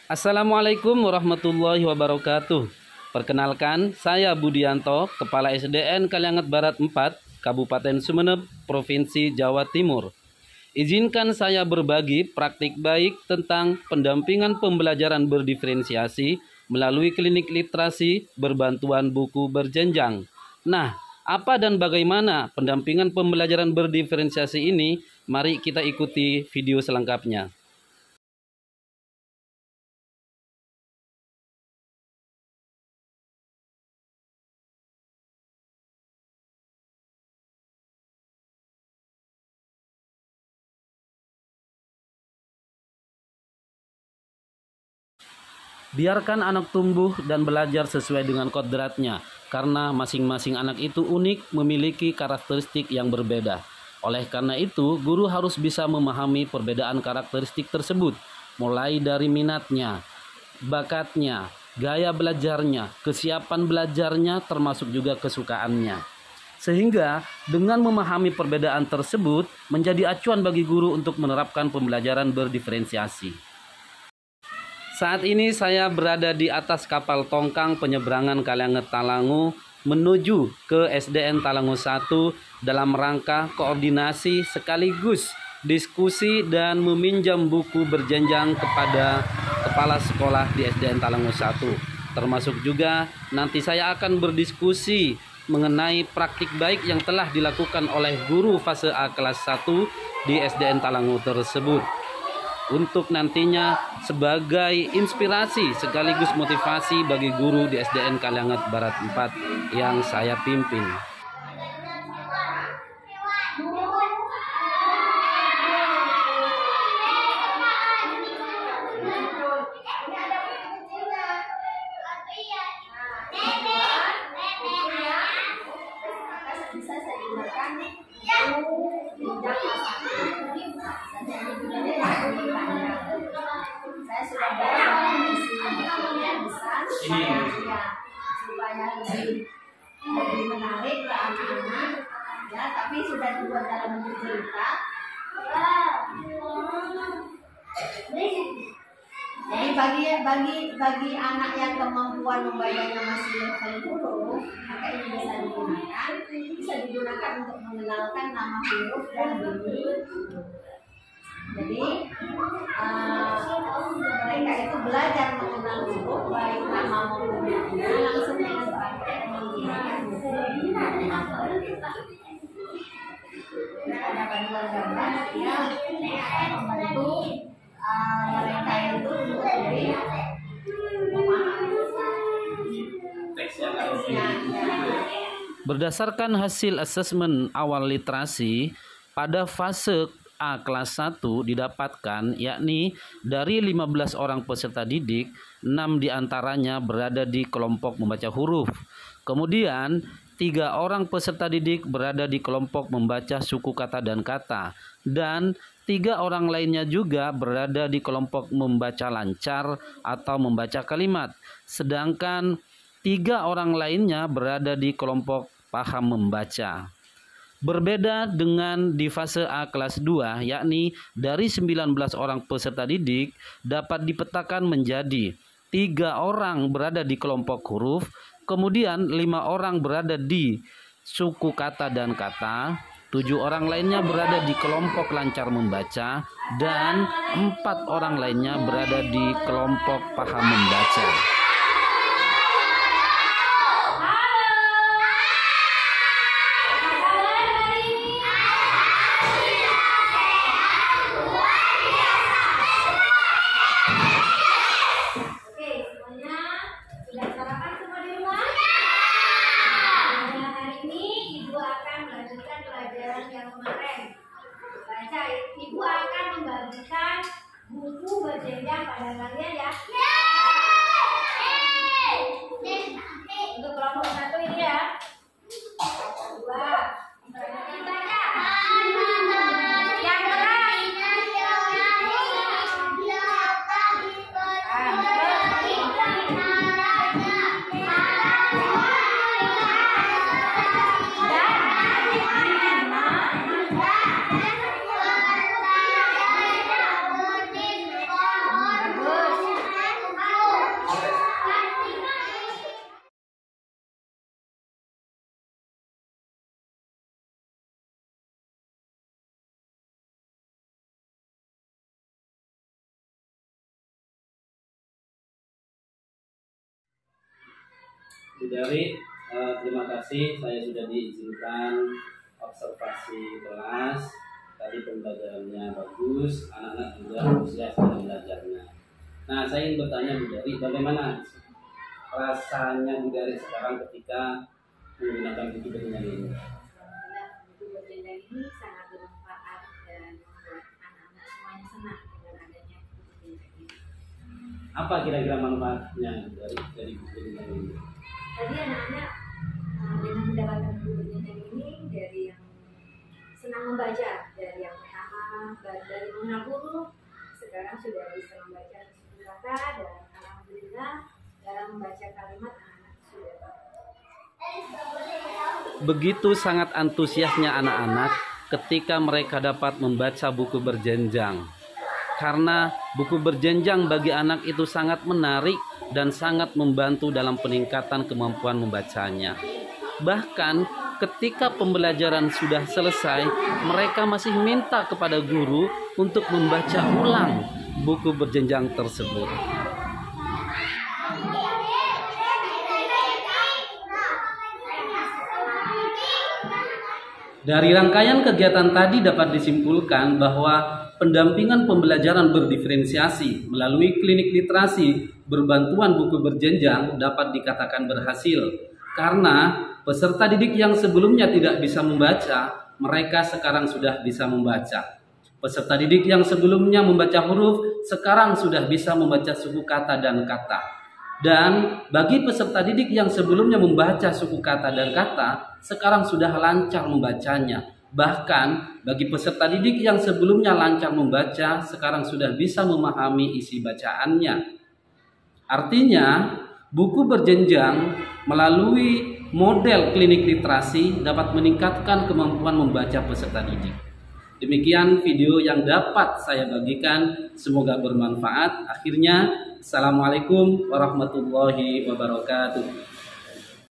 Assalamualaikum warahmatullahi wabarakatuh. Perkenalkan, saya Budianto, Kepala SDN Kalianget Barat 4, Kabupaten Sumeneb, Provinsi Jawa Timur. Izinkan saya berbagi praktik baik tentang pendampingan pembelajaran berdiferensiasi melalui klinik literasi berbantuan buku berjenjang. Nah, apa dan bagaimana pendampingan pembelajaran berdiferensiasi ini? Mari kita ikuti video selengkapnya. Biarkan anak tumbuh dan belajar sesuai dengan kodratnya, karena masing-masing anak itu unik, memiliki karakteristik yang berbeda. Oleh karena itu, guru harus bisa memahami perbedaan karakteristik tersebut, mulai dari minatnya, bakatnya, gaya belajarnya, kesiapan belajarnya, termasuk juga kesukaannya. Sehingga dengan memahami perbedaan tersebut menjadi acuan bagi guru untuk menerapkan pembelajaran berdiferensiasi. Saat ini saya berada di atas kapal tongkang penyeberangan Kalianget Talangu menuju ke SDN Talangu 1 dalam rangka koordinasi sekaligus diskusi dan meminjam buku berjenjang kepada kepala sekolah di SDN Talangu 1. Termasuk juga nanti saya akan berdiskusi mengenai praktik baik yang telah dilakukan oleh guru fase A kelas 1 di SDN Talangu tersebut, untuk nantinya sebagai inspirasi sekaligus motivasi bagi guru di SDN Kalianget Barat 4 yang saya pimpin. Saya sudah bawa yang besar supaya lebih menarik ke anak-anak, ya, tapi sudah dibuat dalam bentuk cerita. Jadi bagi anak yang kemampuan membacanya masih level huruf, maka ini bisa digunakan untuk mengenalkan nama huruf dan bunyi. Jadi mereka itu belajar mengenal huruf baik nama maupun bunyinya langsung dengan praktek menggunakan buku. Ada panduan gambar ya, ini akan membantu mereka itu untuk lebih memahami teksnya. Berdasarkan hasil asesmen awal literasi pada fase A kelas 1 didapatkan, yakni dari 15 orang peserta didik, 6 diantaranya berada di kelompok membaca huruf. Kemudian 3 orang peserta didik berada di kelompok membaca suku kata dan kata, dan 3 orang lainnya juga berada di kelompok membaca lancar atau membaca kalimat. Sedangkan 3 orang lainnya berada di kelompok paham membaca. Berbeda dengan di fase A kelas 2, yakni dari 19 orang peserta didik dapat dipetakan menjadi 3 orang berada di kelompok huruf, kemudian 5 orang berada di suku kata dan kata, 7 orang lainnya berada di kelompok lancar membaca, dan 4 orang lainnya berada di kelompok paham membaca. Ibu akan membagikan buku berjenjang pada kalian ya. Untuk kelompok 1 ini ya. 2. Yang keras. Bu Dari, terima kasih saya sudah diizinkan observasi kelas. Tadi pembelajarannya bagus, anak-anak juga antusias dalam belajarnya. Nah, saya ingin bertanya Bu Dari, bagaimana rasanya Bu Dari sekarang ketika menggunakan buku berjenjang ini? Alhamdulillah, buku berjenjang ini sangat bermanfaat dan membuat anak-anak semuanya senang dengan adanya buku berjenjang ini. Apa kira-kira manfaatnya dari buku berjenjang ini? Tadi anak-anak dengan mendapatkan buku berjenjang ini dari yang senang membaca, dari yang pertama dari mengenal huruf, sekarang sudah bisa membaca suku kata, dan alhamdulillah dalam membaca kalimat anak-anak sudah Begitu sangat antusiasnya anak-anak ketika mereka dapat membaca buku berjenjang. Karena buku berjenjang bagi anak itu sangat menarik dan sangat membantu dalam peningkatan kemampuan membacanya. Bahkan ketika pembelajaran sudah selesai, mereka masih minta kepada guru untuk membaca ulang buku berjenjang tersebut. Dari rangkaian kegiatan tadi dapat disimpulkan bahwa pendampingan pembelajaran berdiferensiasi melalui klinik literasi berbantuan buku berjenjang dapat dikatakan berhasil karena peserta didik yang sebelumnya tidak bisa membaca, mereka sekarang sudah bisa membaca. Peserta didik yang sebelumnya membaca huruf, sekarang sudah bisa membaca suku kata dan kata. Dan bagi peserta didik yang sebelumnya membaca suku kata dan kata, sekarang sudah lancar membacanya. Bahkan bagi peserta didik yang sebelumnya lancar membaca, sekarang sudah bisa memahami isi bacaannya. Artinya, buku berjenjang melalui model klinik literasi dapat meningkatkan kemampuan membaca peserta didik. Demikian video yang dapat saya bagikan, semoga bermanfaat. Akhirnya, Assalamualaikum warahmatullahi wabarakatuh.